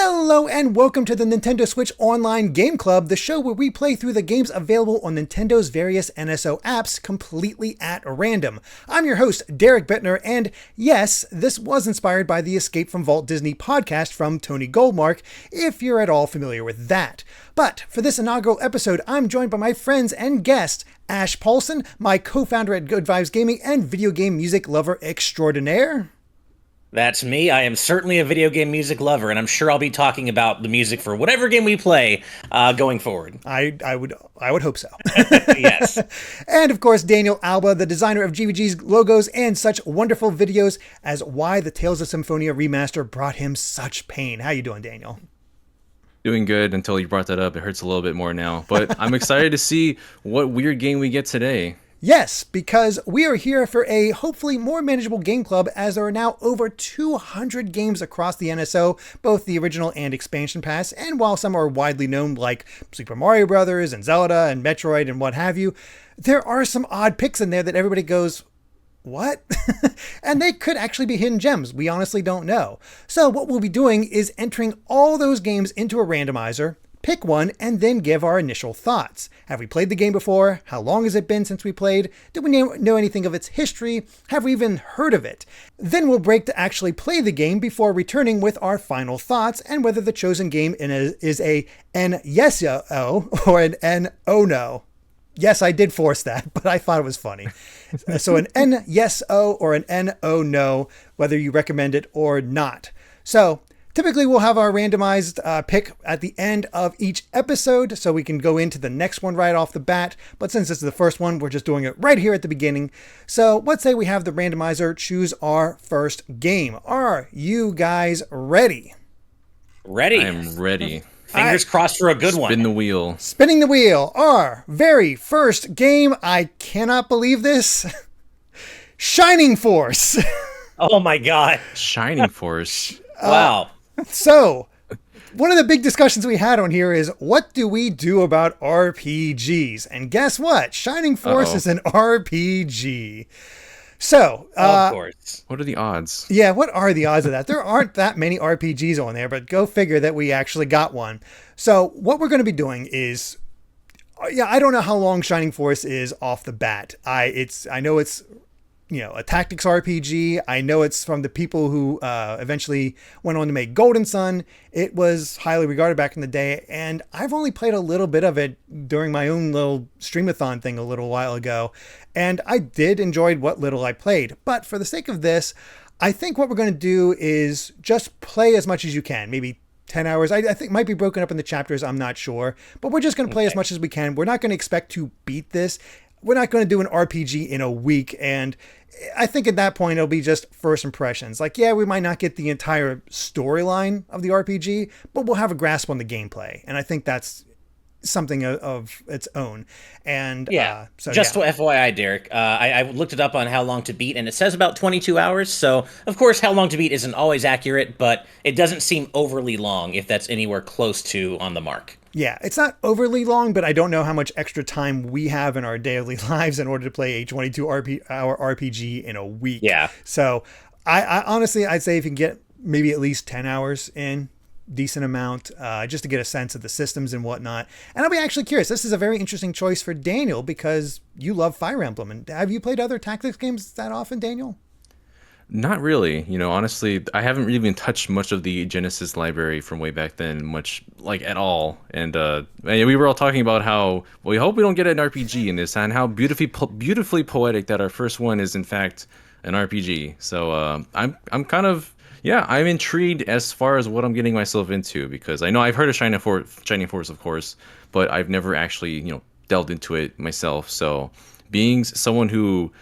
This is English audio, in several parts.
Hello and welcome to the Nintendo Switch Online Game Club, the show where we play through the games available on Nintendo's various NSO apps completely at random. I'm your host, Derrick Bittner, and yes, this was inspired by the Escape from Walt Disney podcast from Tony Goldmark, if you're at all familiar with that. But for this inaugural episode, I'm joined by my friends and guests, Ash Paulson, my co-founder at Good Vibes Gaming and video game music lover extraordinaire. That's me. I am certainly a video game music lover, and I'm sure I'll be talking about the music for whatever game we play going forward. I would hope so. Yes. And of course, Daniel Alba, the designer of GVG's logos and such wonderful videos as Why the Tales of Symphonia remaster brought him such pain. How you doing, Daniel? Doing good until you brought that up. It hurts a little bit more now, but I'm excited to see what weird game we get today. Yes, because we are here for a hopefully more manageable game club, as there are now over 200 games across the NSO, both the original and expansion pass, and while some are widely known like Super Mario Brothers and Zelda and Metroid and what have you, there are some odd picks in there that everybody goes, what? And they could actually be hidden gems. We honestly don't know. So what we'll be doing is entering all those games into a randomizer, pick one, and then give our initial thoughts. Have we played the game before? How long has it been since we played? Do we know anything of its history? Have we even heard of it? Then we'll break to actually play the game before returning with our final thoughts and whether the chosen game is a NSO or an NO no. Yes, I did force that, but I thought it was funny. So an NSO or an NO no, whether you recommend it or not. So typically, we'll have our randomized pick at the end of each episode, so we can go into the next one right off the bat. But since this is the first one, we're just doing it right here at the beginning. So let's say we have the randomizer choose our first game. Are you guys ready? Ready. I am ready. Fingers crossed for a good one. Spin the wheel. Spinning the wheel. Our very first game. I cannot believe this. Shining Force. Oh my god. Shining Force. Wow. So, one of the big discussions we had on here is, what do we do about RPGs? And guess what? Shining Force is an RPG. So, of course. What are the odds? Yeah, what are the odds of that? There aren't that many RPGs on there, but go figure that we actually got one. So, what we're going to be doing is, I don't know how long Shining Force is off the bat. I know it's a tactics RPG. I know it's from the people who eventually went on to make Golden Sun. It was highly regarded back in the day, and I've only played a little bit of it during my own little streamathon thing a little while ago, and I did enjoy what little I played. But for the sake of this, I think what we're going to do is just play as much as you can, maybe 10 hours. I think it might be broken up in the chapters. I'm not sure, but we're just going to play as much as we can. We're not going to expect to beat this. We're not going to do an RPG in a week, and I think at that point it'll be just first impressions. Like, yeah, we might not get the entire storyline of the RPG, but we'll have a grasp on the gameplay, and I think that's something of its own. And FYI, Derek, I looked it up on how long to beat, and it says about 22 hours. So, of course, how long to beat isn't always accurate, but it doesn't seem overly long if that's anywhere close to on the mark. Yeah, it's not overly long, but I don't know how much extra time we have in our daily lives in order to play a 22-hour RPG in a week. Yeah. So I honestly, I'd say if you can get maybe at least 10 hours in, decent amount, just to get a sense of the systems and whatnot. And I'll be actually curious. This is a very interesting choice for Daniel because you love Fire Emblem. And have you played other tactics games that often, Daniel? Not really. Honestly, I haven't really even touched much of the Genesis library from way back then, much like at all. And we were all talking about how we hope we don't get an RPG in this, and how beautifully poetic that our first one is in fact an RPG. So I'm kind of I'm intrigued as far as what I'm getting myself into, because I know I've heard of Shining Force, of course, but I've never actually delved into it myself. So being someone who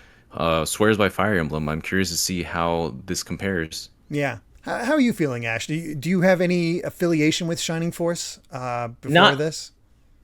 swears by Fire Emblem, I'm curious to see how this compares. Yeah. How are you feeling, Ash? Do you have any affiliation with Shining Force before this?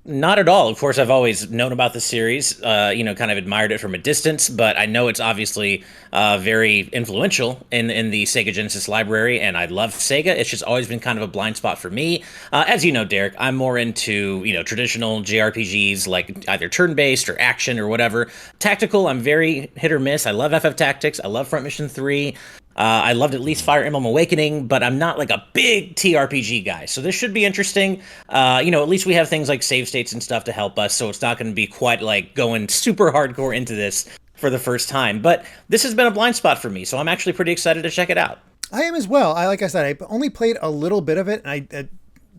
Not at all. Of course, I've always known about the series, kind of admired it from a distance, but I know it's obviously very influential in the Sega Genesis library, and I love Sega. It's just always been kind of a blind spot for me. As you know, Derek, I'm more into, traditional JRPGs, like either turn-based or action or whatever. Tactical, I'm very hit or miss. I love FF Tactics. I love Front Mission 3. I loved at least Fire Emblem Awakening, but I'm not like a big TRPG guy. So this should be interesting. At least we have things like save states and stuff to help us, so it's not going to be quite like going super hardcore into this for the first time. But this has been a blind spot for me, so I'm actually pretty excited to check it out. I am as well. Like I said, I only played a little bit of it, and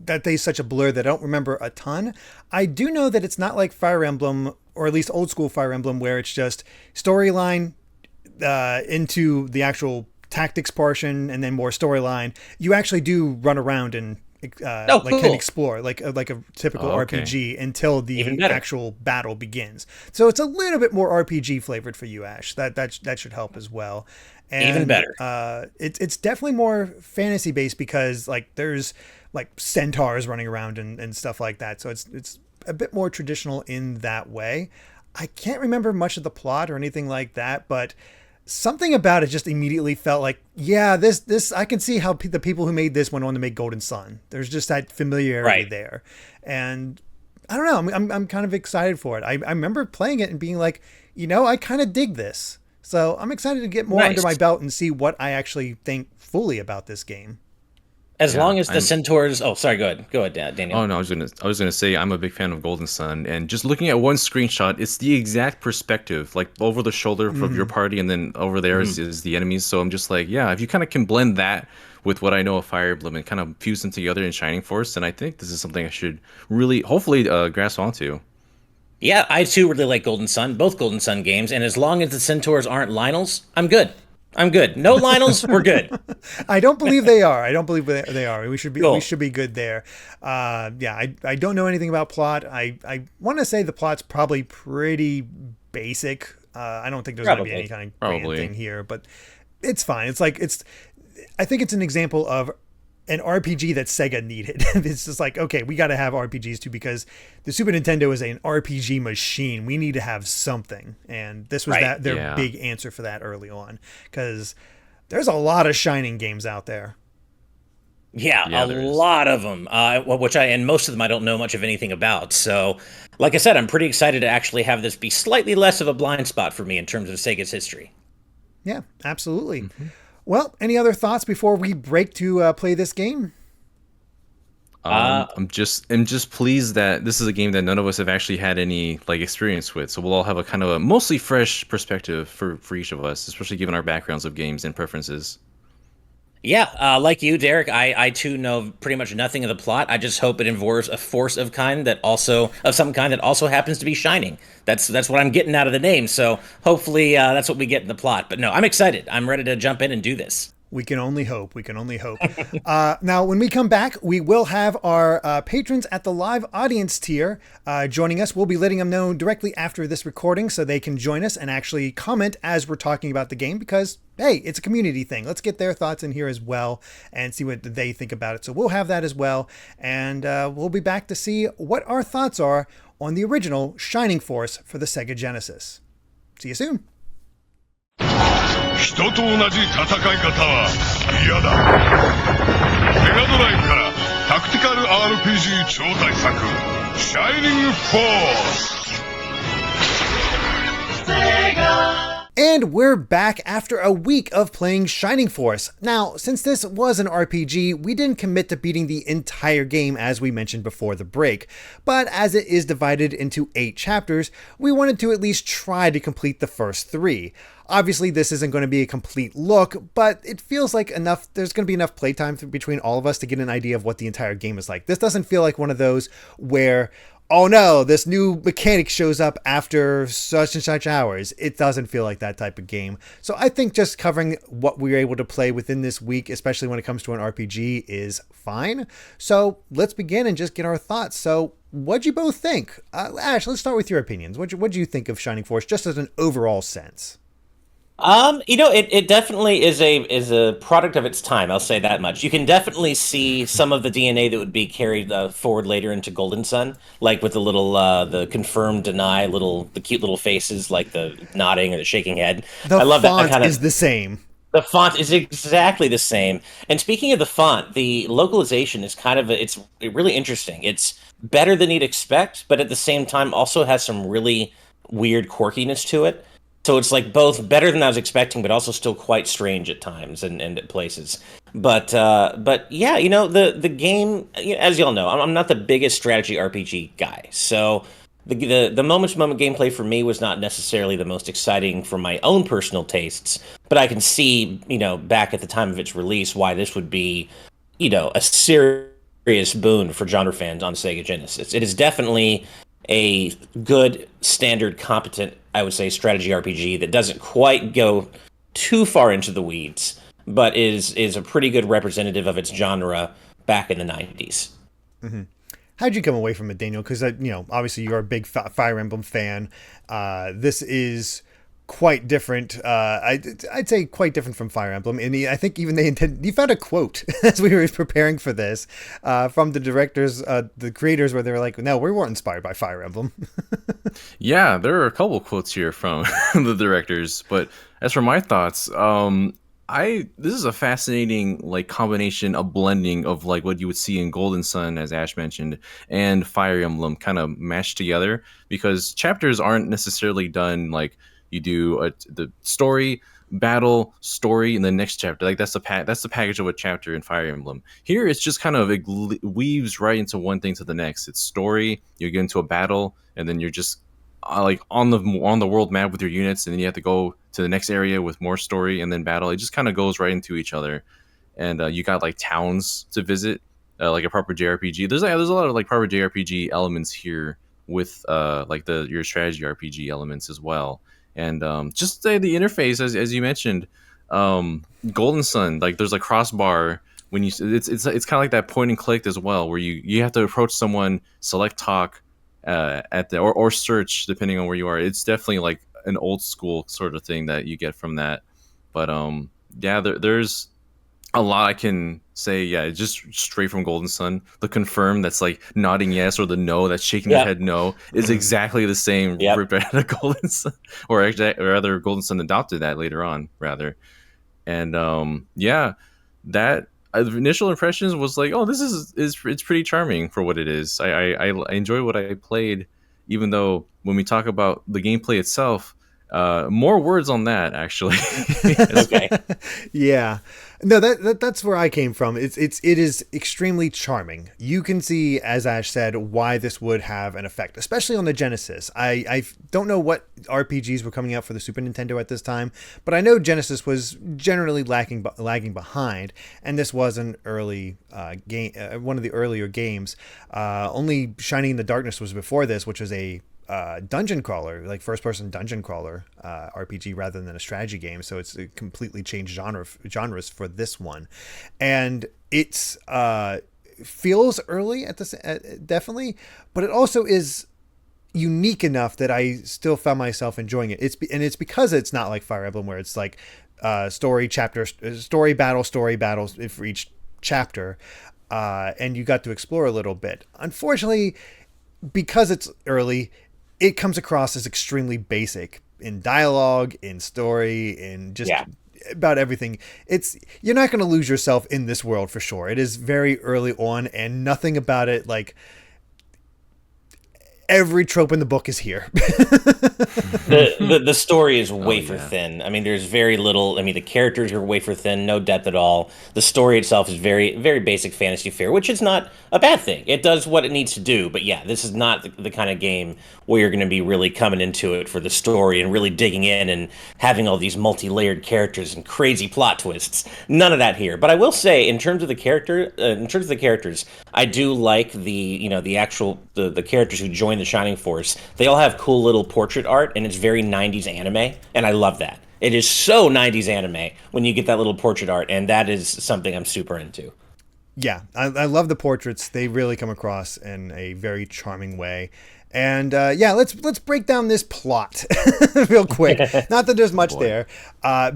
that day's such a blur that I don't remember a ton. I do know that it's not like Fire Emblem, or at least old school Fire Emblem, where it's just storyline into the actual tactics portion and then more storyline. You actually do run around and Cool. can explore like a typical RPG until the actual battle begins. So it's a little bit more RPG flavored for you, Ash. That should help as well. And, even better. It's definitely more fantasy based because like there's like centaurs running around and stuff like that. So it's a bit more traditional in that way. I can't remember much of the plot or anything like that, but something about it just immediately felt like, yeah, this I can see how the people who made this went on to make Golden Sun. There's just that familiarity there, and I don't know. I'm kind of excited for it. I remember playing it and being like, I kind of dig this. So I'm excited to get more under my belt and see what I actually think fully about this game. As long as the centaurs. Oh, sorry. Go ahead, Daniel. Oh no, I was gonna say I'm a big fan of Golden Sun, and just looking at one screenshot, it's the exact perspective, like over the shoulder of your party, and then over there is the enemies. So I'm just like, yeah, if you kind of can blend that with what I know of Fire Emblem and kind of fuse them together in Shining Force, then I think this is something I should really, hopefully, grasp onto. Yeah, I too really like Golden Sun, both Golden Sun games, and as long as the centaurs aren't Lionels, I'm good. No Lionels, we're good. I don't believe they are. I don't believe they are. We should be good there. I don't know anything about plot. I want to say the plot's probably pretty basic. I don't think there's going to be any kind of grand thing here, but it's fine. I think it's an example of an RPG that Sega needed. It's just like, okay, we got to have RPGs too because the Super Nintendo is an RPG machine. We need to have something, and this was their big answer for that early on because there's a lot of Shining games out there. Yeah, a lot of them, and most of them I don't know much of anything about. So, like I said, I'm pretty excited to actually have this be slightly less of a blind spot for me in terms of Sega's history. Yeah, absolutely. Mm-hmm. Well, any other thoughts before we break to play this game? I'm just pleased that this is a game that none of us have actually had any experience with. So we'll all have a kind of a mostly fresh perspective for each of us, especially given our backgrounds of games and preferences. Yeah, like you, Derrick, I too know pretty much nothing of the plot. I just hope it involves a force of some kind that also happens to be Shining. That's what I'm getting out of the name. So hopefully that's what we get in the plot. But no, I'm excited. I'm ready to jump in and do this. We can only hope. Now, when we come back, we will have our patrons at the live audience tier joining us. We'll be letting them know directly after this recording so they can join us and actually comment as we're talking about the game because, hey, it's a community thing. Let's get their thoughts in here as well and see what they think about it. So we'll have that as well. And we'll be back to see what our thoughts are on the original Shining Force for the Sega Genesis. See you soon. 人と同じ戦い方は嫌だ。メガドライブからタクティカル RPG 超大作シャイニングフォース And we're back after a week of playing Shining Force. Now, since this was an RPG, we didn't commit to beating the entire game as we mentioned before the break. But as it is divided into 8 chapters, we wanted to at least try to complete the first 3. Obviously, this isn't going to be a complete look, but it feels like there's going to be enough playtime between all of us to get an idea of what the entire game is like. This doesn't feel like one of those where, oh no, this new mechanic shows up after such and such hours. It doesn't feel like that type of game. So I think just covering what we were able to play within this week, especially when it comes to an RPG, is fine. So let's begin and just get our thoughts. So what'd you both think? Ash, let's start with your opinions. What'd you think of Shining Force, just as an overall sense? It definitely is a product of its time. I'll say that much. You can definitely see some of the DNA that would be carried forward later into Golden Sun, like with the little, the confirm, deny, the cute little faces, like the nodding or the shaking head. I love that. The font is the same. The font is exactly the same. And speaking of the font, the localization is it's really interesting. It's better than you'd expect, but at the same time also has some really weird quirkiness to it. So it's like both better than I was expecting, but also still quite strange at times and at places. But yeah, the game, as y'all know, I'm not the biggest strategy RPG guy. So the moment to moment gameplay for me was not necessarily the most exciting for my own personal tastes. But I can see, back at the time of its release, why this would be, a serious boon for genre fans on Sega Genesis. It is definitely a good, standard, competent, I would say, strategy RPG that doesn't quite go too far into the weeds, but is a pretty good representative of its genre back in the 90s. How'd you come away from it, Daniel? Because obviously you're a big Fire Emblem fan. This is quite different. I'd say quite different from Fire Emblem. And I think even you found a quote as we were preparing for this from the directors, the creators, where they were like, "No, we weren't inspired by Fire Emblem." Yeah, there are a couple quotes here from the directors, but as for my thoughts, this is a fascinating like combination, a blending of like what you would see in Golden Sun, as Ash mentioned, and Fire Emblem kind of mashed together, because chapters aren't necessarily done like you do the story, battle, story, and the next chapter. Like that's the package of a chapter in Fire Emblem. Here it's just kind of weaves right into one thing to the next. It's story, you get into a battle, and then you're just like on the world map with your units, and then you have to go to the next area with more story and then battle. It just kind of goes right into each other, and you got like towns to visit, like a proper JRPG. There's a lot of like proper JRPG elements here with like your strategy RPG elements as well, and just the interface as you mentioned, Golden Sun, like there's a crossbar when it's kind of like that point and click as well, where you have to approach someone, select talk at the or search depending on where you are. It's definitely like an old school sort of thing that you get from that. But yeah, there's a lot I can say. Yeah, just straight from Golden Sun. The confirm that's like nodding yes, or the no that's shaking their head no, is exactly the same ripped out of Golden Sun, or actually, or rather Golden Sun adopted that later on rather. And yeah, that initial impressions was like, oh, this is it's pretty charming for what it is. I enjoy what I played, even though when we talk about the gameplay itself, more words on that actually. Okay. Yeah. No, that's where I came from. It is extremely charming. You can see, as Ash said, why this would have an effect, especially on the Genesis. I don't know what RPGs were coming out for the Super Nintendo at this time, but I know Genesis was generally lagging behind, and this was an early game, one of the earlier games. Only Shining in the Darkness was before this, which was a dungeon crawler, like first person dungeon crawler RPG rather than a strategy game. So it's a completely changed genres for this one, and it's feels early at this definitely, but it also is unique enough that I still found myself enjoying it. It's because it's not like Fire Emblem where it's like story battles for each chapter, and you got to explore a little bit. Unfortunately, because it's early, it comes across as extremely basic in dialogue, in story, in just about everything. You're not going to lose yourself in this world for sure. It is very early on, and nothing about it, like every trope in the book is here. The story is wafer thin. I mean, there's very little. I mean, the characters are wafer thin, no depth at all. The story itself is very, very basic fantasy fare, which is not a bad thing. It does what it needs to do. But yeah, this is not the kind of game where you're going to be really coming into it for the story and really digging in and having all these multi-layered characters and crazy plot twists. None of that here. But I will say, in terms of the characters, I do like the actual characters who join the Shining Force. They all have cool little portrait art, and it's very 90s anime, and I love that. It is so 90s anime when you get that little portrait art, and that is something I'm super into. Yeah, I love the portraits. They really come across in a very charming way. And yeah, let's break down this plot real quick. Not that there's much there.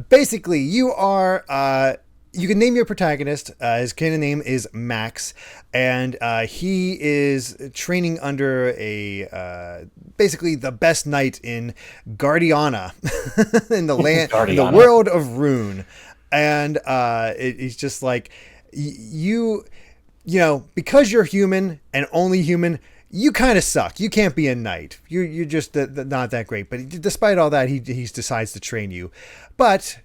Basically, you can name your protagonist. His canon name is Max, and he is training under basically the best knight in Guardiana, in the land, in the world of Rune. And he's just like, you know, because you're human and only human, you kind of suck. You can't be a knight. You're just not that great. But despite all that, he decides to train you. But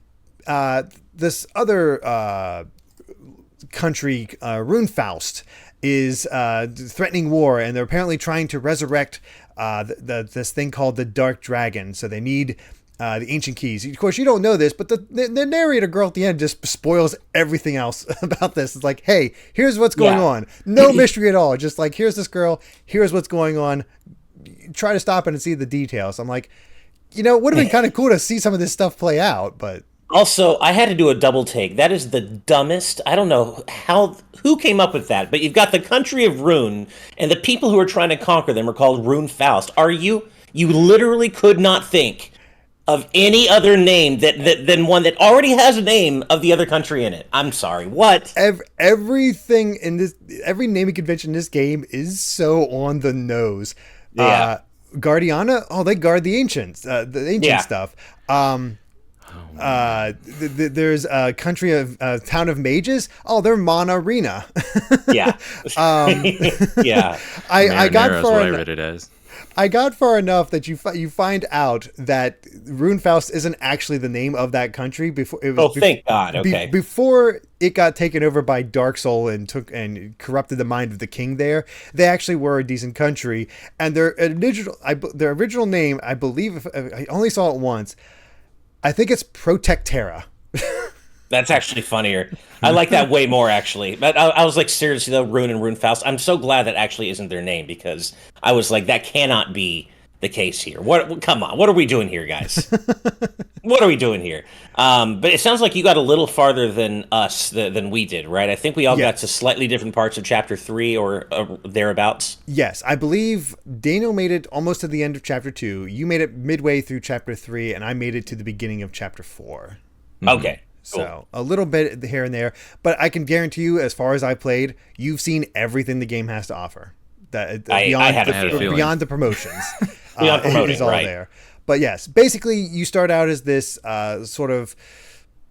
this other country, Runefaust, is threatening war, and they're apparently trying to resurrect this thing called the Dark Dragon. So they need the ancient keys. Of course, you don't know this, but the narrator girl at the end just spoils everything else about this. It's like, hey, here's what's going on. No mystery at all. Just like, here's this girl. Here's what's going on. Try to stop it and see the details. I'm like, it would have been kind of cool to see some of this stuff play out, but... Also, I had to do a double take. That is the dumbest. I don't know who came up with that, but you've got the country of Rune, and the people who are trying to conquer them are called Runefaust. You literally could not think of any other name than one that already has a name of the other country in it. I'm sorry, what? Everything in this, every naming convention in this game is so on the nose. Yeah. Guardiana, they guard the ancients, the ancient stuff. There's a country of town of mages. They're Mana Arena. Yeah. Yeah. I got Marinara far. What I read it as. I got far enough that you find out that Runefaust isn't actually the name of that country before. Thank God. Okay. Before it got taken over by Dark Soul and corrupted the mind of the king there, they actually were a decent country, and their original name, I believe, I only saw it once. I think it's Protectera. That's actually funnier. I like that way more, actually. But I was like, seriously, though, Rune and Runefaust. I'm so glad that actually isn't their name, because I was like, that cannot be the case here. Come on, what are we doing here, guys? What are we doing here? But it sounds like you got a little farther than us, than we did, right? I think we all got to slightly different parts of Chapter 3 or thereabouts. Yes, I believe Daniel made it almost to the end of Chapter 2. You made it midway through Chapter 3, and I made it to the beginning of Chapter 4. Okay. Cool. So a little bit here and there, but I can guarantee you, as far as I played, you've seen everything the game has to offer. Beyond the promotions, it is all there. But yes, basically, you start out as this sort of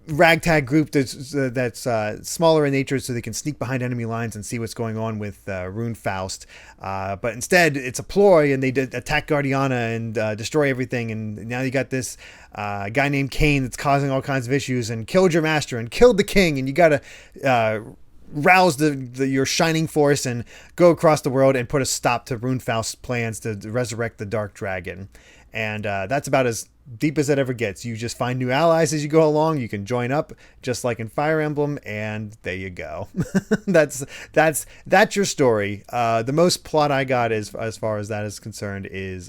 ragtag group that's smaller in nature, so they can sneak behind enemy lines and see what's going on with Runefaust. But instead, it's a ploy, and they attack Guardiana and destroy everything. And now you got this guy named Cain that's causing all kinds of issues and killed your master and killed the king. And you got to rouse your shining force and go across the world and put a stop to Runefaust's plans to resurrect the Dark Dragon. And that's about as deep as it ever gets. You just find new allies as you go along. You can join up just like in Fire Emblem, and there you go. that's your story. The most plot I got as far as that is concerned is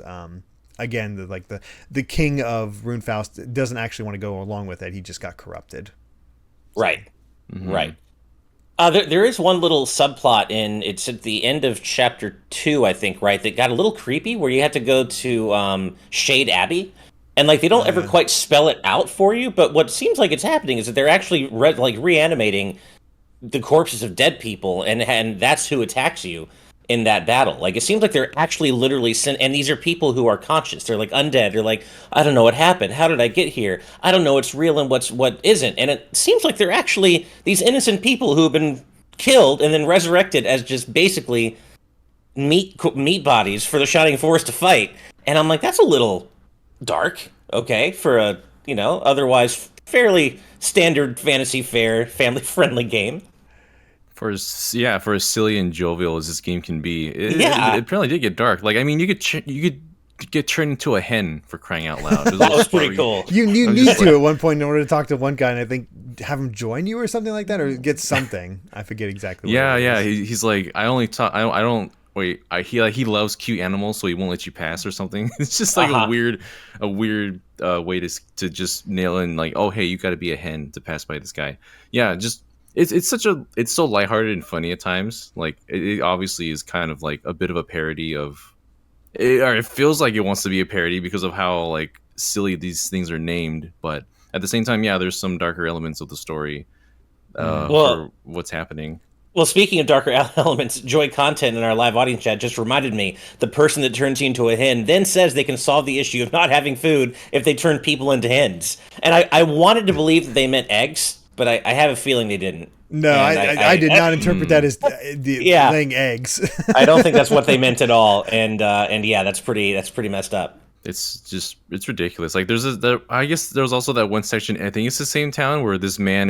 again the king of Runefaust doesn't actually want to go along with it. He just got corrupted. Right. Mm-hmm. Right. There is one little subplot it's at the end of Chapter 2, I think, right, that got a little creepy, where you had to go to Shade Abbey, and they don't ever quite spell it out for you, but what seems like it's happening is that they're actually reanimating the corpses of dead people, and that's who attacks you in that battle. It seems like they're actually literally and these are people who are conscious. They're undead. They're I don't know what happened. How did I get here? I don't know what's real and what isn't. And it seems like they're actually these innocent people who have been killed and then resurrected as just basically meat bodies for the Shining Force to fight. And I'm like, that's a little dark, okay, for a otherwise fairly standard fantasy fair family friendly game. For as silly and jovial as this game can be, it apparently did get dark. You could get turned into a hen, for crying out loud. That was pretty cool. You need to at one point in order to talk to one guy, and I think have him join you or something like that, or get something. I forget exactly. He's like, I only talk. I don't. Wait, he loves cute animals, so he won't let you pass or something. It's just a weird way to just nail in oh, hey, you got to be a hen to pass by this guy. Yeah, just. It's so lighthearted and funny at times. It obviously is kind of a bit of a parody of, or it feels like it wants to be a parody because of how silly these things are named. But at the same time, there's some darker elements of the story for what's happening. Well, speaking of darker elements, Joy Content in our live audience chat just reminded me the person that turns you into a hen then says they can solve the issue of not having food if they turn people into hens. And I wanted to believe that they meant eggs. but I have a feeling they didn't. No, And I did not interpret that as yeah, laying eggs. I don't think that's what they meant at all. And yeah, that's pretty messed up. It's ridiculous. Like I guess there was also that one section, I think it's the same town, where this man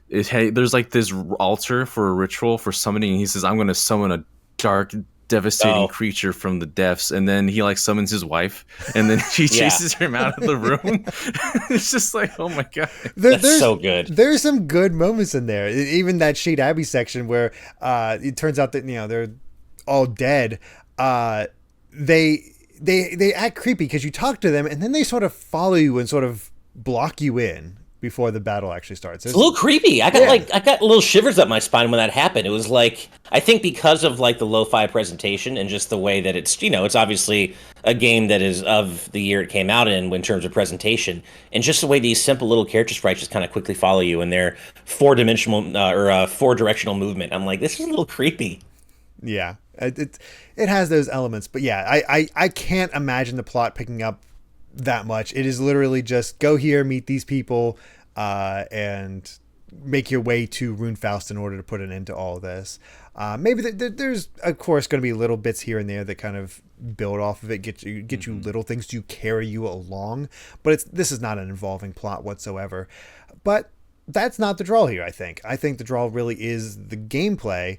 there's like this altar for a ritual for summoning, and he says, I'm going to summon a dark, devastating creature from the depths, and then he like summons his wife, and then she chases him out of the room. It's just like, oh my god, that's so good. There's some good moments in there. Even that Shade Abbey section where it turns out that they're all dead. They act creepy because you talk to them and then they sort of follow you and sort of block you in before the battle actually starts. It's a little creepy. I got little shivers up my spine when that happened. It was like, I think because of like the lo-fi presentation and just the way that it's obviously a game that is of the year it came out in terms of presentation, and just the way these simple little character sprites just kind of quickly follow you in their four-dimensional or four-directional movement. I'm like, this is a little creepy. Yeah, it has those elements, but yeah, I can't imagine the plot picking up that much. It is literally just go here, meet these people, and make your way to Runefaust in order to put an end to all of this. Maybe there's of course going to be little bits here and there that kind of build off of it, get you little things to carry you along, but this is not an involving plot whatsoever. But that's not the draw here. I think the draw really is the gameplay.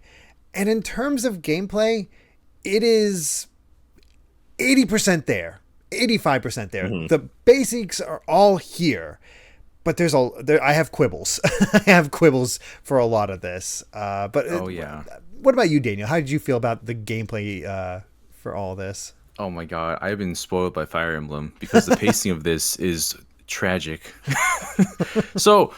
And in terms of gameplay, it is 80% there, 85% there. Mm-hmm. The basics are all here, but I have quibbles. I have quibbles for a lot of this. What about you, Daniel? How did you feel about the gameplay for all this? Oh my god, I've been spoiled by Fire Emblem because the pacing of this is tragic. So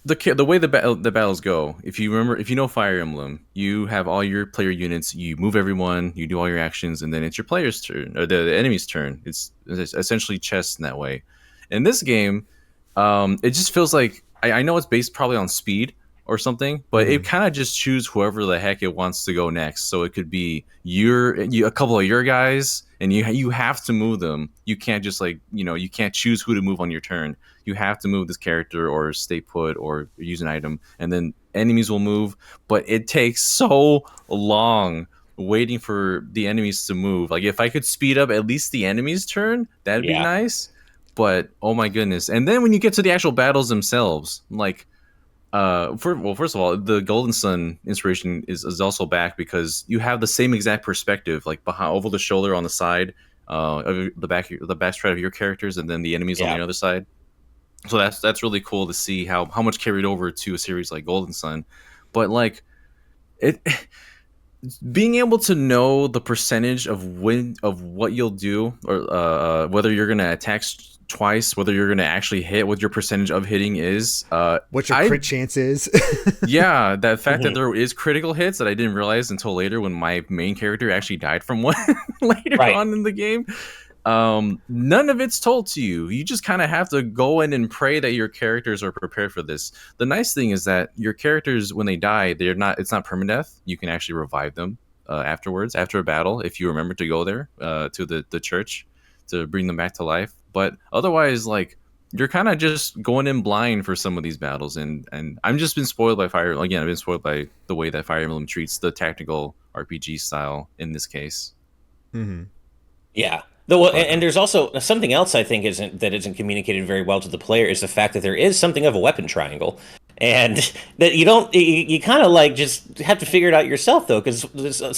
the way the battles go, if you know Fire Emblem, you have all your player units, you move everyone, you do all your actions, and then it's your player's turn, or the enemy's turn. It's essentially chess in that way. In this game, it just feels like, I know it's based probably on speed or something, but it kind of just choose whoever the heck it wants to go next. So it could be a couple of your guys, and you have to move them. You can't just you can't choose who to move on your turn. You have to move this character or stay put or use an item, and then enemies will move. But it takes so long waiting for the enemies to move. Like, if I could speed up at least the enemy's turn, that'd be nice. But oh my goodness! And then when you get to the actual battles themselves, like, first of all, the Golden Sun inspiration is also back, because you have the same exact perspective, like behind, over the shoulder, on the side, of the back stride of your characters, and then the enemies on the other side. So that's really cool to see how much carried over to a series like Golden Sun. But like, it being able to know the percentage of what you'll do, or whether you're gonna attack twice, whether you're gonna actually hit, what your percentage of hitting is, what your crit chance is. Yeah, that fact that there is critical hits that I didn't realize until later, when my main character actually died from one later on in the game. None of it's told to you. You just kind of have to go in and pray that your characters are prepared for this. The nice thing is that your characters, when they die, it's not permadeath. You can actually revive them afterwards, after a battle, if you remember to go there to the church to bring them back to life. But otherwise, like, you're kind of just going in blind for some of these battles, and I'm just been spoiled by Fire. Again, I've been spoiled by the way that Fire Emblem treats the tactical RPG style in this case. Mm-hmm. Yeah. And there's also something else I think isn't communicated very well to the player, is the fact that there is something of a weapon triangle, and that you kind of like just have to figure it out yourself, though, because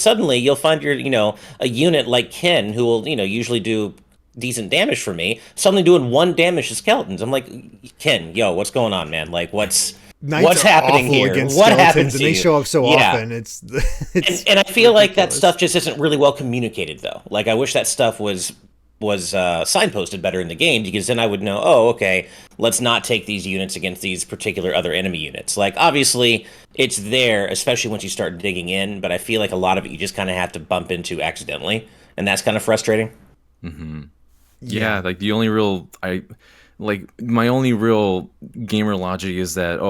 suddenly you'll find a unit like Ken, who will usually do decent damage for me, suddenly doing 1 damage to skeletons. I'm like, Ken, yo, what's going on, man? Like, what's happening here? What happened to you? They show up so often. And I feel like that stuff just isn't really well communicated, though. Like, I wish that stuff was signposted better in the game, because then I would know, oh, okay, let's not take these units against these particular other enemy units. Like, obviously, it's there, especially once you start digging in, but I feel like a lot of it you just kind of have to bump into accidentally, and that's kind of frustrating. Mm-hmm. Yeah, like my only real gamer logic is that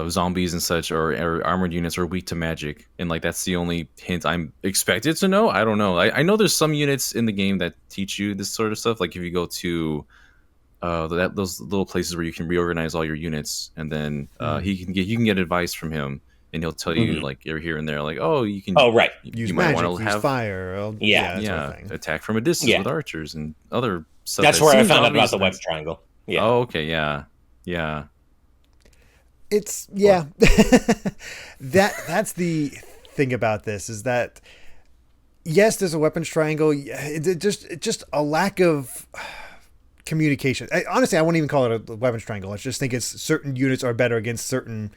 zombies and such, or armored units, are weak to magic, and like that's the only hint I'm expected to know. I don't know. I know there's some units in the game that teach you this sort of stuff. Like if you go to those little places where you can reorganize all your units, and then you can get advice from him, and he'll tell you like here and there, like, oh, you can. Oh, right. Use you might magic, want to use have fire. Yeah. That sort of thing. attack from a distance Yeah. with archers and other stuff. That's that where I seems found out about obvious, the web but- triangle. Yeah. Oh, okay, yeah. It's that's the thing about this, is that yes, there's a weapons triangle. It's just a lack of communication. Honestly, I wouldn't even call it a weapons triangle. I just think it's certain units are better against certain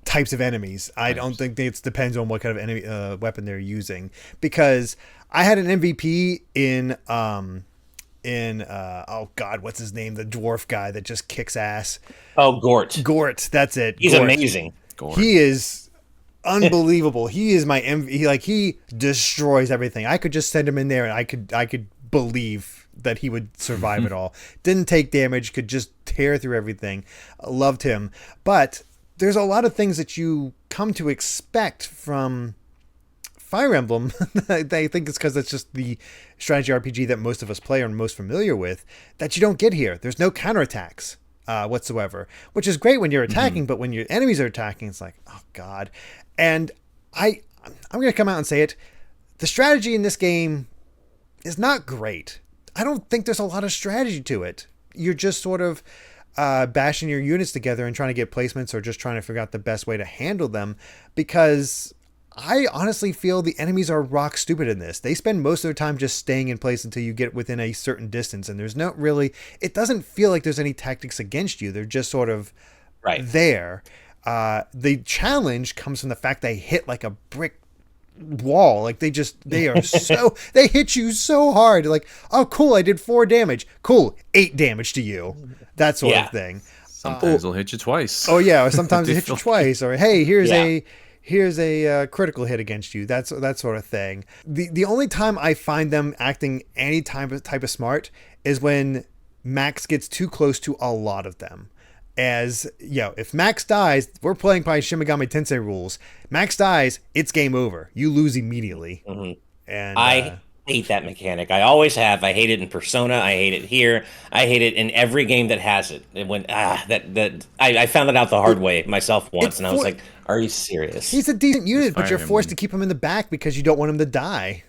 types of enemies. I don't think it depends on what kind of enemy weapon they're using, because I had an MVP in oh god, what's his name? The dwarf guy that just kicks ass. Oh, Gort. Gort, that's it. He's Gort. amazing. He is unbelievable. He is my MVP. He destroys everything. I could just send him in there and I could believe that he would survive it all. Didn't take damage, could just tear through everything. Loved him. But there's a lot of things that you come to expect from Fire Emblem. I think it's because it's just the strategy RPG that most of us play or most familiar with, that you don't get here. There's no counterattacks whatsoever, which is great when you're attacking, but when your enemies are attacking, it's like, oh god. And I'm going to come out and say it. The strategy in this game is not great. I don't think there's a lot of strategy to it. You're just sort of bashing your units together and trying to get placements, or just trying to figure out the best way to handle them, because I honestly feel the enemies are rock stupid in this. They spend most of their time just staying in place until you get within a certain distance, and there's not really, it doesn't feel like there's any tactics against you. They're just sort of there. The challenge comes from the fact they hit like a brick wall. Like they are so, they hit you so hard. Like, oh cool, I did 4 damage. Cool, 8 damage to you. That sort of thing. Sometimes they'll hit you twice. Oh yeah, or sometimes they hit you twice, or hey, here's a critical hit against you. That sort of thing. The only time I find them acting any type of smart is when Max gets too close to a lot of them. As if Max dies, we're playing by Shin Megami Tensei rules. Max dies, it's game over. You lose immediately. Mm-hmm. And I hate that mechanic. I always have. I hate it in Persona. I hate it here. I hate it in every game that has it. I found it out the hard way myself once, and I was like, "Are you serious?" He's a decent unit, but you're forced Emblem. to keep him in the back because you don't want him to die.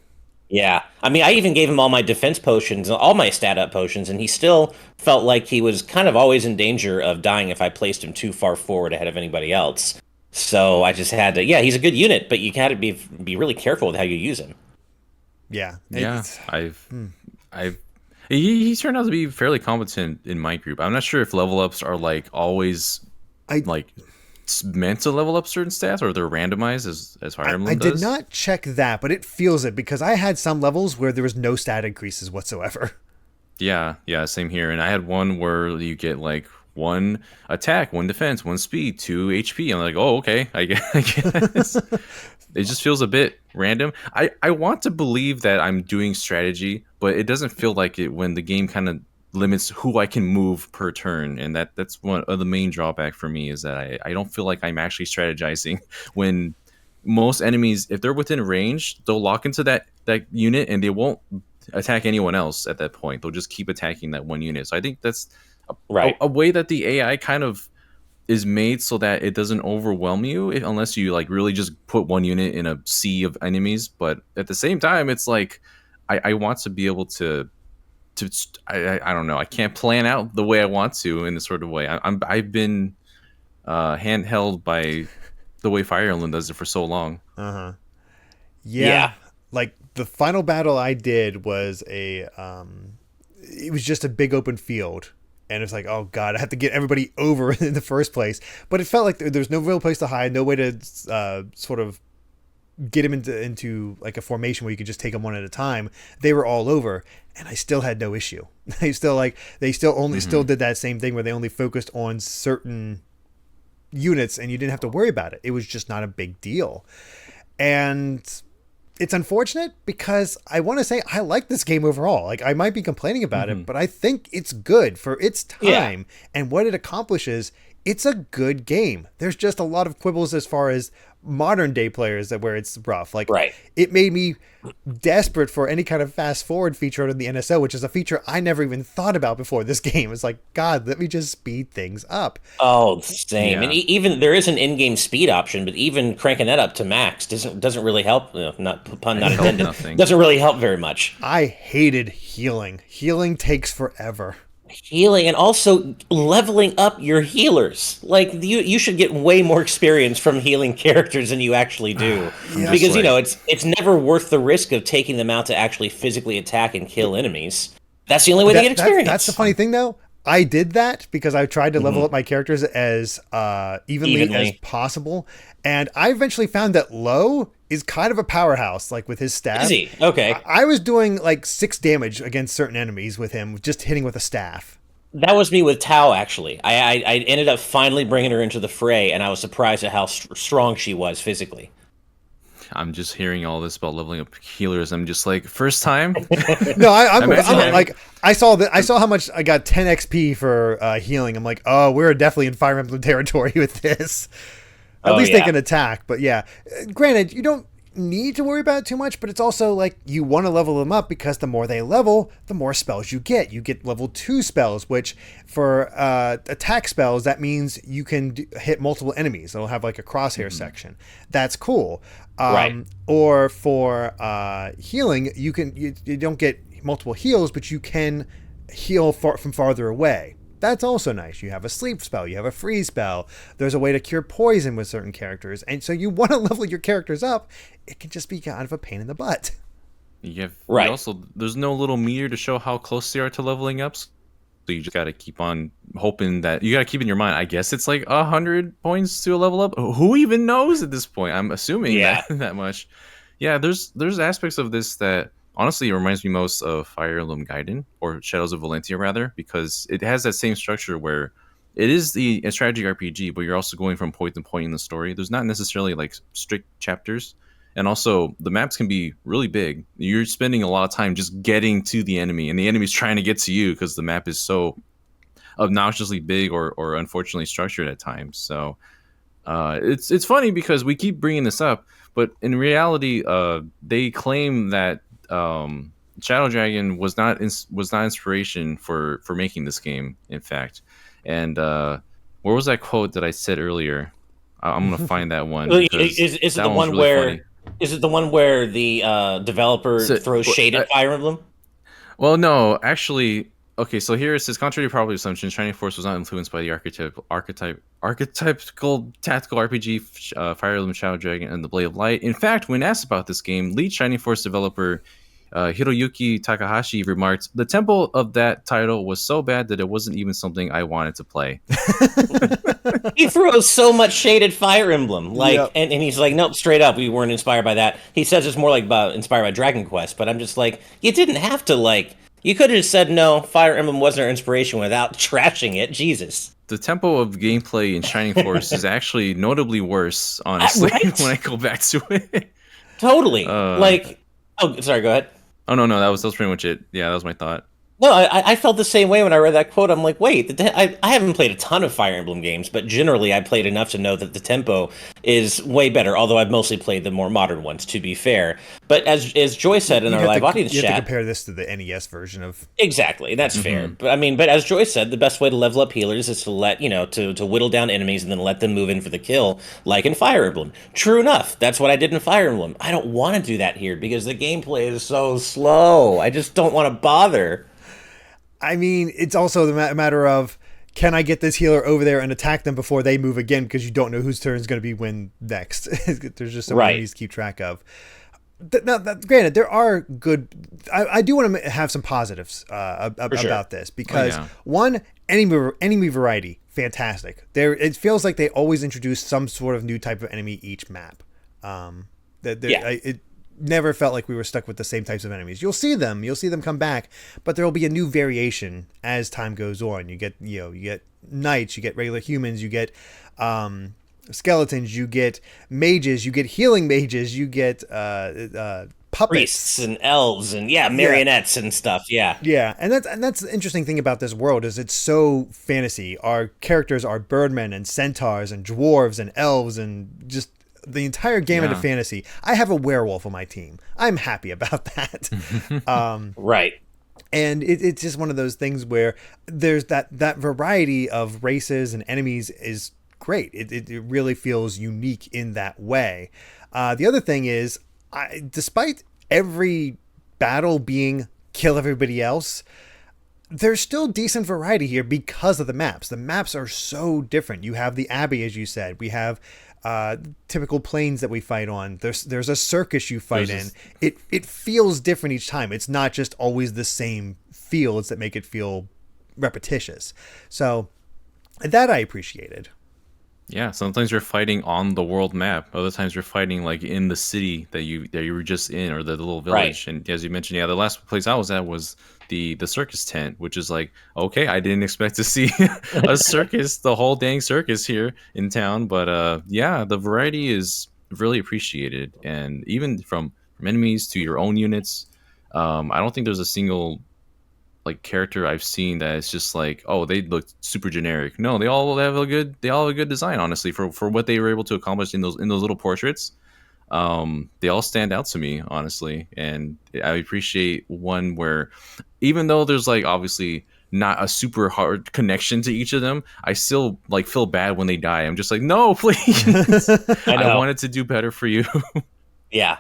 Yeah. I mean, I even gave him all my defense potions, all my stat up potions, and he still felt like he was kind of always in danger of dying if I placed him too far forward ahead of anybody else. So I just had to. Yeah, he's a good unit, but you got to be really careful with how you use him. Yeah. Yeah, he's turned out to be fairly competent in my group. I'm not sure if level ups are like always meant to level up certain stats, or they're randomized as Fire Emblem I does. did not check that, but it feels it, because I had some levels where there was no stat increases whatsoever. Yeah, same here. And I had one where you get like 1 attack, 1 defense, 1 speed, 2 HP. I'm like, oh, okay, I guess. It just feels a bit random. I want to believe that I'm doing strategy, but it doesn't feel like it when the game kind of limits who I can move per turn. And that's one of the main drawback for me, is that I don't feel like I'm actually strategizing when most enemies, if they're within range, they'll lock into that unit and they won't attack anyone else at that point. They'll just keep attacking that one unit. So I think that's a way that the AI kind of is made so that it doesn't overwhelm you unless you like really just put one unit in a sea of enemies. But at the same time, it's like I want to be able to I don't know. I can't plan out the way I want to in this sort of way. I've been handheld by the way Fire Emblem does it for so long. Yeah. Like the final battle I did was it was just a big open field. And it's like, oh god, I have to get everybody over in the first place. But it felt like there's no real place to hide, no way to sort of get them into like a formation where you could just take them one at a time. They were all over, and I still had no issue. They still did that same thing where they only focused on certain units, and you didn't have to worry about it. It was just not a big deal. And it's unfortunate because I want to say I like this game overall. Like, I might be complaining about it, but I think it's good for its time, and what it accomplishes it's a good game. There's just a lot of quibbles as far as modern day players where it's rough. Like, Right. it made me desperate for any kind of fast forward feature out of the NSO, which is a feature I never even thought about before this game. It's like, God, let me just speed things up. Oh, same. Yeah. And even there is an in-game speed option, but even cranking that up to max doesn't really help. Not pun not intended. Nothing. Doesn't really help very much. I hated healing. Healing takes forever. Healing and also leveling up your healers. Like you should get way more experience from healing characters than you actually do. Yeah. Because Like- it's never worth the risk of taking them out to actually physically attack and kill enemies. That's the only way to get experience. That's the funny thing, though. I did that because I tried to level up my characters as evenly as possible, and I eventually found that Lo is kind of a powerhouse, like with his staff. Is he? Okay. I was doing like 6 damage against certain enemies with him, just hitting with a staff. That was me with Tao, actually. I ended up finally bringing her into the fray, and I was surprised at how strong she was physically. I'm just hearing all this about leveling up healers. I'm just like, first time? No, I'm Imagine like, I saw how much I got 10 XP for healing. I'm like, oh, we're definitely in Fire Emblem territory with this. At least they can attack. But yeah, granted, you don't need to worry about it too much, but it's also like you want to level them up because the more they level, the more spells you get. You get level 2 spells, which for attack spells, that means you can hit multiple enemies. They'll have like a crosshair section. That's cool. Right. Or for healing, you don't get multiple heals, but you can heal from farther away. That's also nice. You have a sleep spell, you have a freeze spell. There's a way to cure poison with certain characters, and so you want to level your characters up. It can just be kind of a pain in the butt. Right. Also, there's no little meter to show how close they are to leveling up. So you just got to keep on hoping that you got to keep in your mind. I guess it's like 100 points to a level up. Who even knows at this point? I'm assuming that much. Yeah, there's aspects of this that honestly it reminds me most of Fire Emblem Gaiden, or Shadows of Valentia rather, because it has that same structure where it is a strategy RPG, but you're also going from point to point in the story. There's not necessarily like strict chapters. And also, the maps can be really big. You're spending a lot of time just getting to the enemy, and the enemy's trying to get to you because the map is so obnoxiously big or unfortunately structured at times. So it's funny because we keep bringing this up, but in reality, they claim that Shadow Dragon was not inspiration for making this game. In fact, and where was that quote that I said earlier? I'm gonna find that one. Is it the one really where? Funny. Is it the one where the developer throws shade at Fire Emblem? Well, no, actually, okay. So here it says, contrary to popular assumptions, Shining Force was not influenced by the archetypical tactical RPG Fire Emblem Shadow Dragon and the Blade of Light. In fact, when asked about this game, lead Shining Force developer Hiroyuki Takahashi remarked, "The tempo of that title was so bad that it wasn't even something I wanted to play." He throws so much shade at Fire Emblem, like, Yep. and he's like, nope, straight up, we weren't inspired by that. He says it's more like inspired by Dragon Quest, but I'm just like, you didn't have to, like, you could have just said no, Fire Emblem wasn't our inspiration without trashing it. Jesus. The tempo of gameplay in Shining Force is actually notably worse, honestly, Right? when I go back to it. Totally. Oh, sorry, go ahead. Oh no, that was pretty much it. Yeah, that was my thought. No, I felt the same way when I read that quote. I'm like, wait, I haven't played a ton of Fire Emblem games, but generally I played enough to know that the tempo is way better, although I've mostly played the more modern ones, to be fair. But as Joy said in our live audience you chat... have to compare this to the NES version of... Exactly, that's fair. But as Joy said, the best way to level up healers is to let, to whittle down enemies and then let them move in for the kill, like in Fire Emblem. True enough, that's what I did in Fire Emblem. I don't want to do that here because the gameplay is so slow. I just don't want to bother. I mean, it's also the matter of, can I get this healer over there and attack them before they move again, because you don't know whose turn is going to be when next. There's just so many enemies to keep track of. Now, granted, there are good... I do want to have some positives about this, because one, enemy variety, fantastic. It feels like they always introduce some sort of new type of enemy each map. It never felt like we were stuck with the same types of enemies. You'll see them come back, but there will be a new variation as time goes on. You get knights, you get regular humans, you get skeletons, you get mages, you get healing mages, you get priests puppets and elves and marionettes and stuff. Yeah. Yeah, and that's the interesting thing about this world is it's so fantasy. Our characters are birdmen and centaurs and dwarves and elves and just the entire gamut of fantasy. I have a werewolf on my team. I'm happy about that. Right. And it's just one of those things where there's that variety of races and enemies is great. It really feels unique in that way. The other thing is, despite every battle being kill everybody else, there's still decent variety here because of the maps. The maps are so different. You have the Abbey, as you said. We have typical plains that we fight on. There's a circus you fight in. It feels different each time. It's not just always the same fields that make it feel repetitious. So that I appreciated. Yeah, sometimes you're fighting on the world map. Other times you're fighting like in the city that you were just in, or the little village. Right. And as you mentioned, the last place I was at was the circus tent, which is like, okay, I didn't expect to see a circus, the whole dang circus here in town. But the variety is really appreciated, and even from enemies to your own units. I don't think there's a single like character I've seen that is just like, oh, they look super generic. No, they all have a good design, honestly, for what they were able to accomplish in those little portraits. They all stand out to me, honestly, and I appreciate one where even though there's like obviously not a super hard connection to each of them, I still like feel bad when they die. I'm just like, no, please. I wanted to do better for you. Yeah.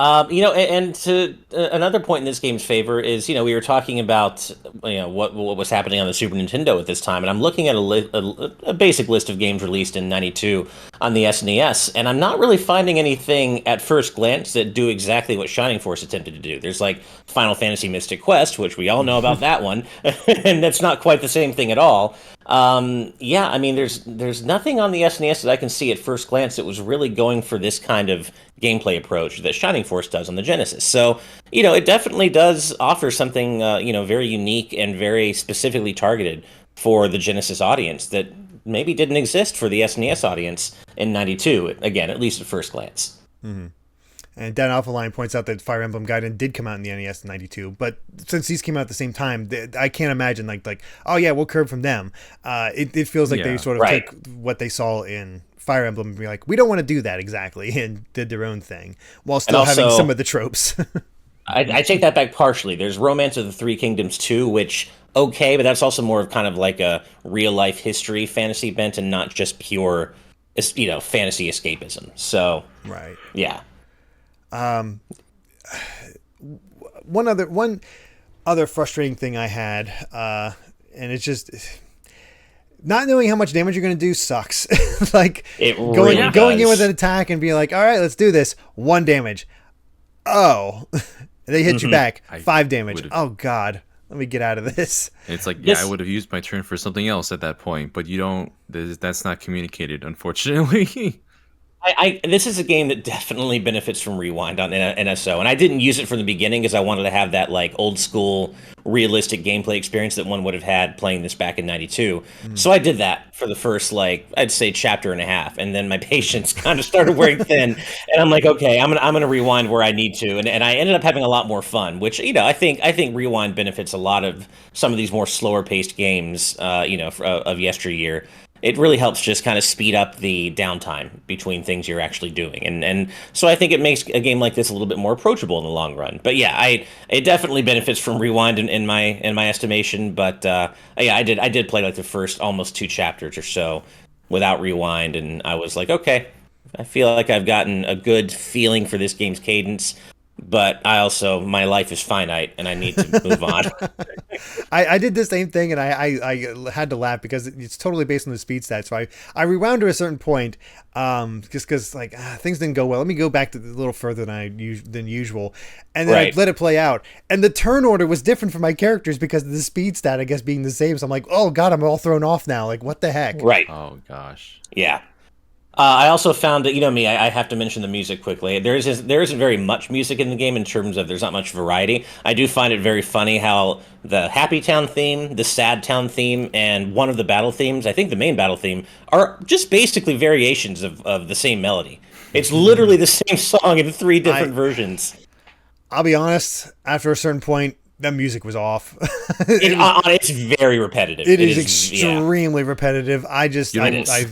And to another point in this game's favor is, we were talking about, what was happening on the Super Nintendo at this time, and I'm looking at a basic list of games released in '92 on the SNES, and I'm not really finding anything at first glance that do exactly what Shining Force attempted to do. There's like Final Fantasy Mystic Quest, which we all know about that one, and that's not quite the same thing at all. There's nothing on the SNES that I can see at first glance that was really going for this kind of gameplay approach that Shining Force does on the Genesis. So, it definitely does offer something, very unique and very specifically targeted for the Genesis audience that maybe didn't exist for the SNES audience in '92, again, at least at first glance. Mm-hmm. And Dan Alphaline points out that Fire Emblem Gaiden did come out in the NES in '92, but since these came out at the same time, I can't imagine like oh yeah, we'll curve from them. It feels like they sort of took what they saw in Fire Emblem and be like, we don't want to do that exactly, and did their own thing while still having some of the tropes. I take that back partially. There's Romance of the Three Kingdoms 2, which, okay, but that's also more of kind of like a real-life history fantasy bent and not just pure, fantasy escapism. So, right. Yeah. One other frustrating thing I had, and it's just not knowing how much damage you're going to do sucks. Like going in with an attack and being like, all right, let's do this. 1 damage. Oh, they hit you back. 5 damage. Oh God, let me get out of this. It's like, I would have used my turn for something else at that point, but you don't. That's not communicated, unfortunately. This is a game that definitely benefits from Rewind on NSO, and I didn't use it from the beginning because I wanted to have that like old school realistic gameplay experience that one would have had playing this back in '92. So I did that for the first I'd say chapter and a half, and then my patience kind of started wearing thin, and I'm like, okay, I'm gonna rewind where I need to, and I ended up having a lot more fun, which I think Rewind benefits a lot of some of these more slower paced games, of yesteryear. It really helps just kind of speed up the downtime between things you're actually doing. And so I think it makes a game like this a little bit more approachable in the long run. But yeah, it definitely benefits from Rewind in my estimation. But I did play like the first almost 2 chapters or so without Rewind, and I was like, okay, I feel like I've gotten a good feeling for this game's cadence. But my life is finite, and I need to move on. I did the same thing, and I had to laugh because it's totally based on the speed stats. So I rewound to a certain point, just because things didn't go well. Let me go back to a little further than usual, and then I let it play out. And the turn order was different for my characters because of the speed stat, I guess, being the same. So I'm like, oh God, I'm all thrown off now. Like, what the heck? Right. Oh gosh. Yeah. I also found that, I have to mention the music quickly. There isn't very much music in the game in terms of there's not much variety. I do find it very funny how the Happy Town theme, the Sad Town theme, and one of the battle themes, I think the main battle theme, are just basically variations of the same melody. It's literally the same song in 3 different versions. I'll be honest, after a certain point, the music was off. It's very repetitive. It is extremely repetitive. I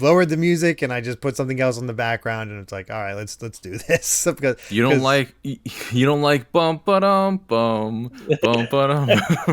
lowered the music and I just put something else on the background, and it's like, all right, let's do this. Because you don't like bum ba dum bum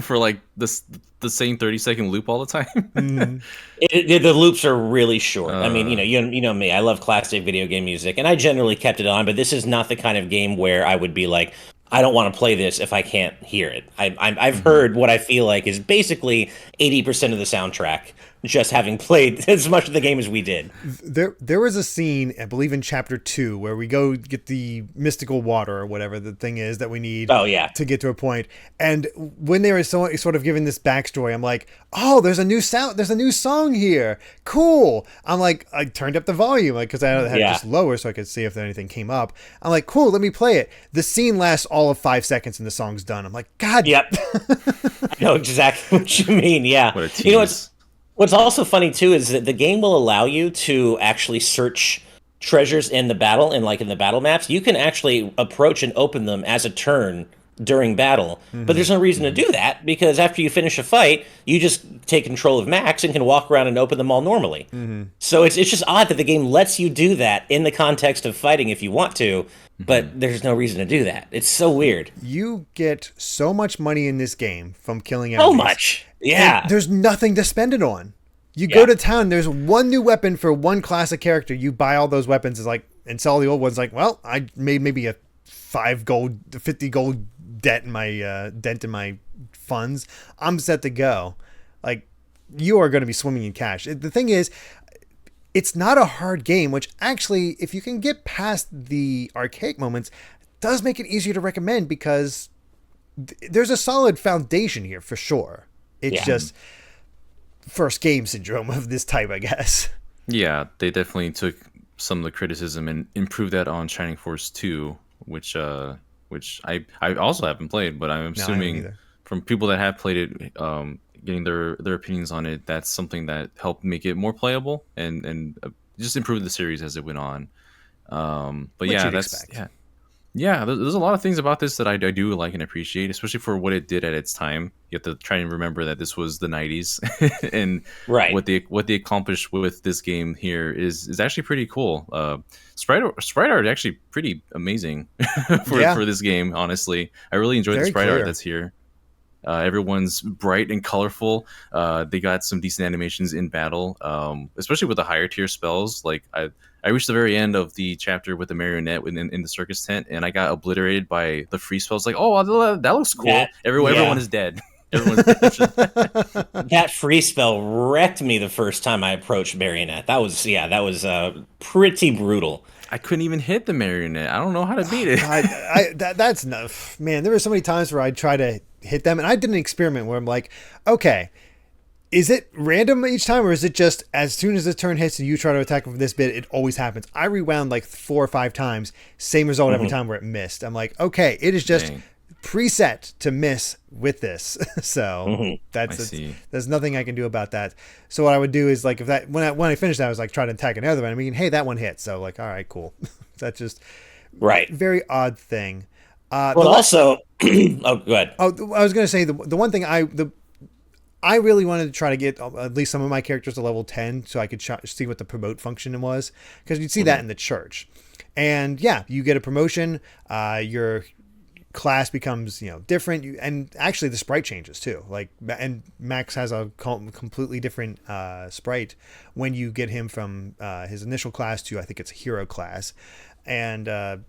for like the same 30-second loop all the time. The loops are really short. I mean, you know me. I love classic video game music, and I generally kept it on. But this is not the kind of game where I would be like, I don't want to play this if I can't hear it. I've heard what I feel like is basically 80% of the soundtrack, just having played as much of the game as we did. There was a scene, I believe in chapter 2, where we go get the mystical water or whatever the thing is that we need to get to a point. And when they were sort of giving this backstory, I'm like, oh, there's a new song here. Cool. I'm like, I turned up the volume, like, because I had it just lower so I could see if anything came up. I'm like, cool, let me play it. The scene lasts all of 5 seconds and the song's done. I'm like, God. Yep. I know exactly what you mean. Yeah. What a tease. You know what's also funny too is that the game will allow you to actually search treasures in the battle, and like in the battle maps, you can actually approach and open them as a turn during battle. But there's no reason to do that, because after you finish a fight, you just take control of Max and can walk around and open them all normally. So it's just odd that the game lets you do that in the context of fighting if you want to, but there's no reason to do that. It's so weird. You get so much money in this game from killing enemies. So much. Yeah. And there's nothing to spend it on. You go to town, there's one new weapon for one class of character. You buy all those weapons and sell the old ones. Like, well, I made maybe a 50 gold dent in my funds. I'm set to go. Like, you are going to be swimming in cash. The thing is, it's not a hard game, which actually, if you can get past the archaic moments, does make it easier to recommend, because there's a solid foundation here for sure. It's just first game syndrome of this type, I guess. Yeah, they definitely took some of the criticism and improved that on Shining Force 2, which I also haven't played, but I'm assuming from people that have played it, getting their opinions on it, that's something that helped make it more playable and just improve the series as it went on. But there's a lot of things about this that I do like and appreciate, especially for what it did at its time. You have to try and remember that this was the 90s, and what they accomplished with this game here is actually pretty cool. Sprite art actually pretty amazing for this game. Honestly, I really enjoyed the sprite art that's here. Everyone's bright and colorful. They got some decent animations in battle, especially with the higher tier spells. Like I reached the very end of the chapter with the marionette in the circus tent, and I got obliterated by the free spells. Like, oh, that looks cool. Everyone is dead. Everyone's dead. That free spell wrecked me the first time I approached marionette. That was pretty brutal. I couldn't even hit the marionette. I don't know how to beat it. That's enough, man. There were so many times where I'd try to hit them, and I did an experiment where I'm like, okay, is it random each time, or is it just as soon as the turn hits and you try to attack with this bit, it always happens? I rewound like 4 or 5 times, same result every time where it missed. I'm like, okay, it is just preset to miss with this. So there's nothing I can do about that. So what I would do is, like, if that when I finished that, I was like, try to attack another one. I mean, hey, that one hit. So like, all right, cool. That's just very odd thing. Also, oh, go ahead. Oh, I was going to say the one thing I really wanted to try to get at least some of my characters to level 10 so I could see what the promote function was, because you'd see that in the church. And you get a promotion, your class becomes different, and actually the sprite changes too. Like, and Max has a completely different sprite when you get him from his initial class to, I think it's hero class. And I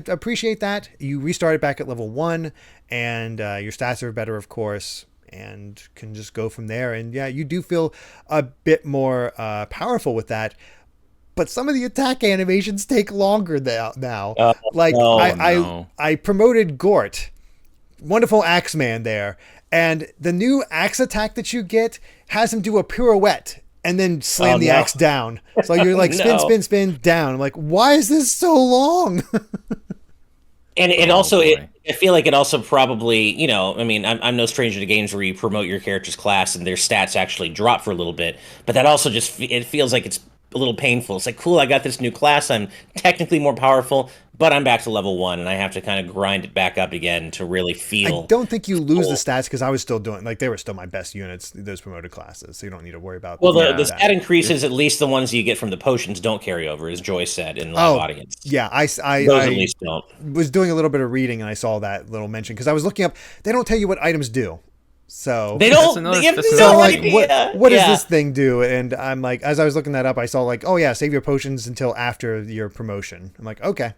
appreciate that. You restart it back at level 1, and your stats are better, of course, and can just go from there. And you do feel a bit more powerful with that. But some of the attack animations take longer now. I promoted Gort, wonderful Axeman there, and the new axe attack that you get has him do a pirouette and then slam the axe down. So you're like spin down. I'm like, why is this so long? And I feel like it also probably, I mean, I'm no stranger to games where you promote your character's class and their stats actually drop for a little bit, but that also it feels like it's a little painful. It's like, cool, I got this new class, I'm technically more powerful, but I'm back to level 1, and I have to kind of grind it back up again to really feel. I don't think you lose the stats because I was still doing they were still my best units, those promoted classes, so you don't need to worry about. Well, the stat increases, at least the ones you get from the potions don't carry over, as Joy said in live audience. Yeah, those at least don't. Was doing a little bit of reading and I saw that little mention because I was looking up. They don't tell you what items do. So they don't. What does this thing do? And I'm like, as I was looking that up, I saw oh yeah, save your potions until after your promotion. I'm like, okay,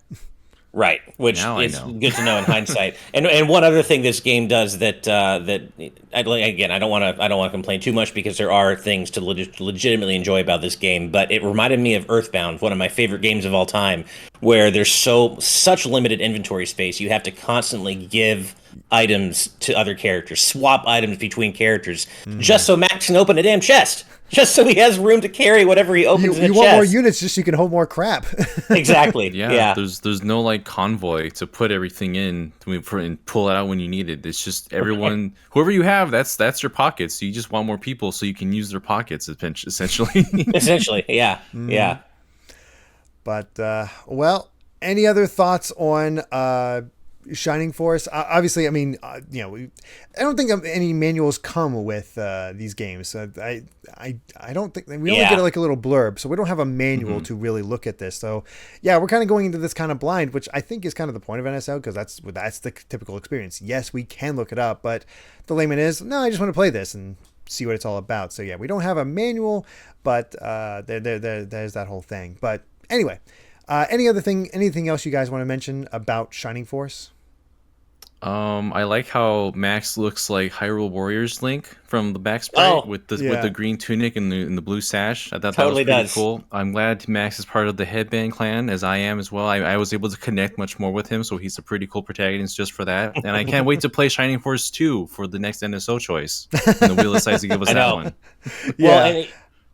right, which is good to know in hindsight. And one other thing this game does that I don't want to complain too much because there are things to legitimately enjoy about this game, but it reminded me of Earthbound, one of my favorite games of all time, where there's such limited inventory space. You have to constantly give items to other characters, swap items between characters, just so Max can open a damn chest, just so he has room to carry whatever he opens in the chest. You want more units just so you can hold more crap. Exactly. Yeah. There's no convoy to put everything in and pull it out when you need it. It's just everyone, whoever you have, that's your pockets. So you just want more people so you can use their pockets essentially. Essentially, yeah, yeah. But well, any other thoughts on Shining Force? Obviously, I mean, I don't think any manuals come with these games. I don't think we only get a little blurb, so we don't have a manual to really look at this. So yeah, we're kind of going into this kind of blind, which I think is kind of the point of NSO because that's the typical experience. Yes, we can look it up, but the layman is no, I just want to play this and see what it's all about. So yeah, we don't have a manual, but there's that whole thing. But anyway, anything else you guys want to mention about Shining Force? I like how Max looks like Hyrule Warriors Link from the back sprite with the green tunic and the blue sash. I thought that was pretty cool. I'm glad Max is part of the Headband clan, as I am as well. I was able to connect much more with him, so he's a pretty cool protagonist just for that. And I can't wait to play Shining Force 2 for the next NSO choice. And the wheel decides to give us that one. Yeah,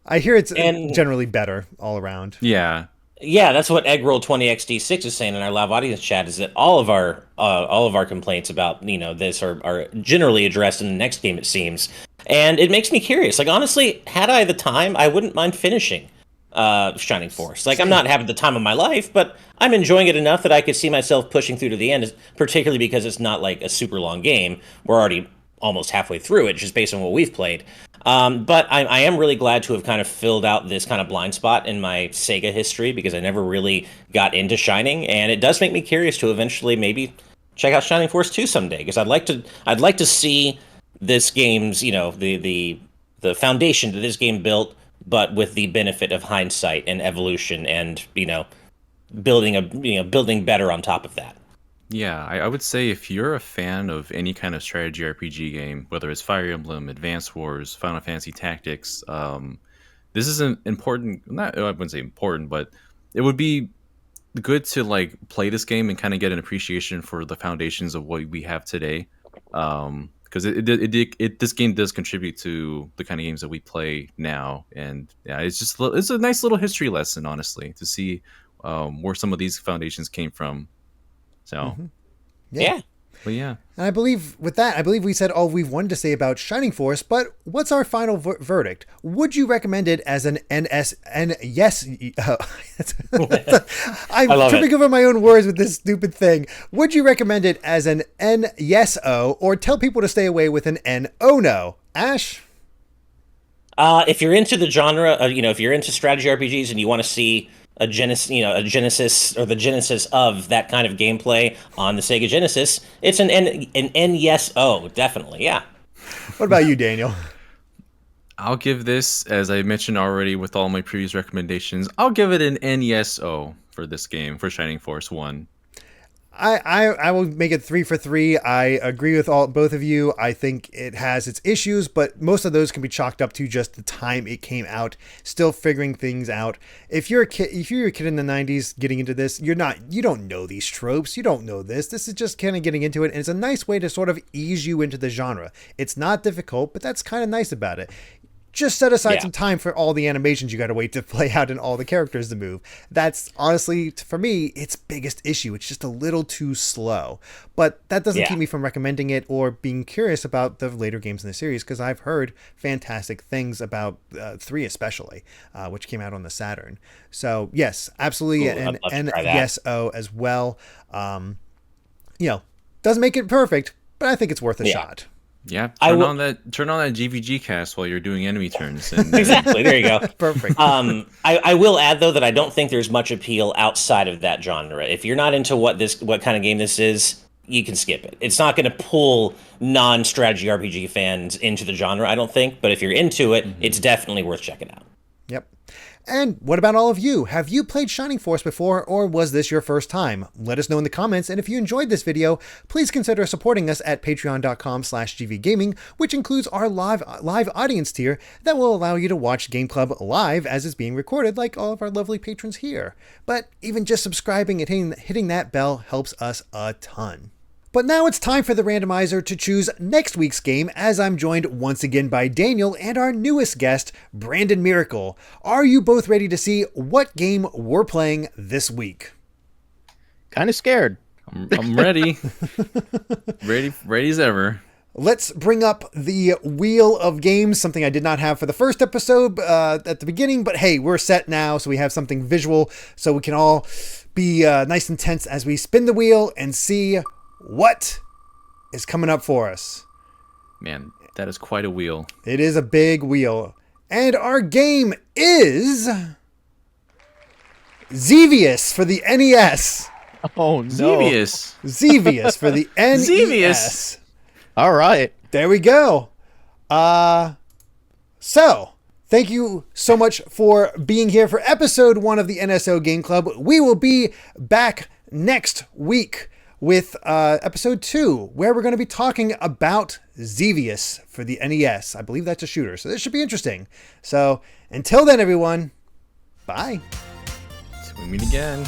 I hear it's generally better all around. Yeah. Yeah, that's what Eggroll 20XD6 is saying in our live audience chat. Is that all of our complaints about this are generally addressed in the next game, it seems, and it makes me curious. Honestly, had I the time, I wouldn't mind finishing Shining Force. I'm not having the time of my life, but I'm enjoying it enough that I could see myself pushing through to the end. Particularly because it's not a super long game. We're already almost halfway through it, just based on what we've played. But I am really glad to have kind of filled out this kind of blind spot in my Sega history because I never really got into Shining, and it does make me curious to eventually maybe check out Shining Force 2 someday because I'd like to see this game's the foundation that this game built, but with the benefit of hindsight and evolution and building better on top of that. Yeah, I would say if you're a fan of any kind of strategy RPG game, whether it's Fire Emblem, Advance Wars, Final Fantasy Tactics, this is an important, I wouldn't say important, but it would be good to play this game and kind of get an appreciation for the foundations of what we have today. Because this game does contribute to the kind of games that we play now. And yeah, it's a nice little history lesson, honestly, to see where some of these foundations came from. So, yeah. Well, yeah. And I believe we said all we've wanted to say about Shining Force, but what's our final verdict? Would you recommend it as an yes? I'm tripping over my own words with this stupid thing. Would you recommend it as an NSO or tell people to stay away with an NO? Ash? If you're into the genre, if you're into strategy RPGs and you want to see a Genesis or the genesis of that kind of gameplay on the Sega Genesis, it's an NSO, definitely, yeah. What about you, Daniel? I'll give this, as I mentioned already with all my previous recommendations, I'll give it an NSO for this game, for Shining Force 1. I will make it 3 for 3. I agree with both of you. I think it has its issues, but most of those can be chalked up to just the time it came out, still figuring things out. If you're a kid in the 90s getting into this, you don't know these tropes. You don't know this. This is just kind of getting into it, and it's a nice way to sort of ease you into the genre. It's not difficult, but that's kind of nice about it. just set aside Yeah. some time for all the animations you got to wait to play out and all the characters to move. That's honestly, for me, its biggest issue. It's just a little too slow. But that doesn't keep me from recommending it or being curious about the later games in the series, because I've heard fantastic things about 3 especially, which came out on the Saturn. So yes, absolutely. Ooh, And I'd love to try that. NSO as well. Doesn't make it perfect, but I think it's worth a shot. Yeah, I turn will- on that GVG cast while you're doing enemy turns. And, Exactly. There you go. Perfect. I will add though that I don't think there's much appeal outside of that genre. If you're not into what kind of game this is, you can skip it. It's not going to pull non-strategy RPG fans into the genre, I don't think. But if you're into it, it's definitely worth checking out. Yep. And what about all of you? Have you played Shining Force before, or was this your first time? Let us know in the comments, and if you enjoyed this video, please consider supporting us at patreon.com/gvgaming, which includes our live audience tier that will allow you to watch Game Club live as it's being recorded, like all of our lovely patrons here. But even just subscribing and hitting that bell helps us a ton. But now it's time for the randomizer to choose next week's game, as I'm joined once again by Daniel and our newest guest, Brandon Miracle. Are you both ready to see what game we're playing this week? Kind of scared. I'm ready. ready as ever. Let's bring up the wheel of games, something I did not have for the first episode at the beginning, but hey, we're set now, so we have something visual, so we can all be nice and tense as we spin the wheel and see what is coming up for us. Man, that is quite a wheel. It is a big wheel. And our game is Xevious for the NES. Oh, no. Xevious. Xevious for the NES. Xevious. All right. There we go. So, thank you so much for being here for episode 1 of the NSO Game Club. We will be back next week with episode 2, where we're going to be talking about Xevious for the NES. I believe that's a shooter, so this should be interesting. So, until then, everyone, bye. Till we meet again.